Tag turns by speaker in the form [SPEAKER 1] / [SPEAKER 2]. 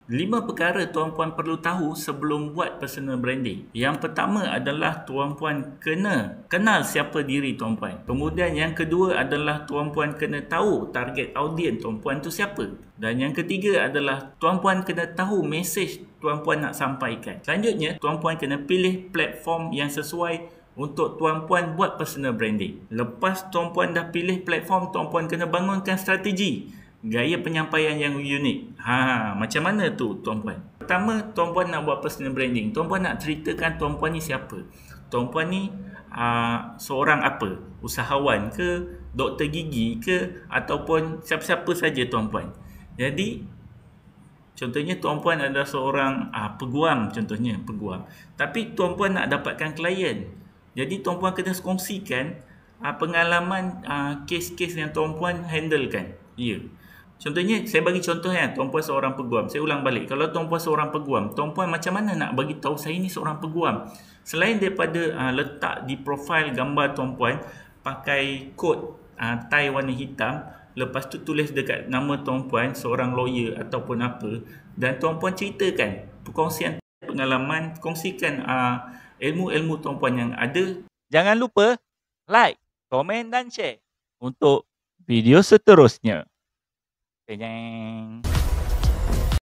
[SPEAKER 1] 5 perkara tuan-puan perlu tahu sebelum buat personal branding. Yang pertama adalah tuan-puan kena kenal siapa diri tuan-puan. Kemudian yang kedua adalah tuan-puan kena tahu target audiens tuan-puan tu siapa. Dan yang ketiga adalah tuan-puan kena tahu mesej tuan-puan nak sampaikan. Selanjutnya, tuan-puan kena pilih platform yang sesuai untuk tuan-puan buat personal branding. Lepas tuan-puan dah pilih platform, tuan-puan kena bangunkan strategi. Gaya penyampaian yang unik. Macam mana tu tuan-puan? Pertama, tuan-puan nak buat personal branding. Tuan-puan nak ceritakan tuan-puan ni siapa. Tuan-puan ni seorang apa? Usahawan ke? Doktor gigi ke? Ataupun siapa-siapa saja tuan-puan. Jadi, contohnya tuan-puan adalah seorang peguam contohnya, peguam. Tapi tuan-puan nak dapatkan klien. Jadi tuan-puan kena kongsikan pengalaman kes-kes yang tuan-puan handlekan. Ya. Contohnya, saya bagi contoh tuan-puan seorang peguam. Saya ulang balik. Kalau tuan-puan seorang peguam, tuan-puan macam mana nak bagi tahu saya ni seorang peguam? Selain daripada letak di profil gambar tuan-puan, pakai kod tie warna hitam, lepas tu tulis dekat nama tuan-puan, seorang lawyer ataupun apa, dan tuan-puan ceritakan perkongsian pengalaman, kongsikan ilmu-ilmu tuan-puan yang ada.
[SPEAKER 2] Jangan lupa like, komen dan share untuk video seterusnya. Jeng.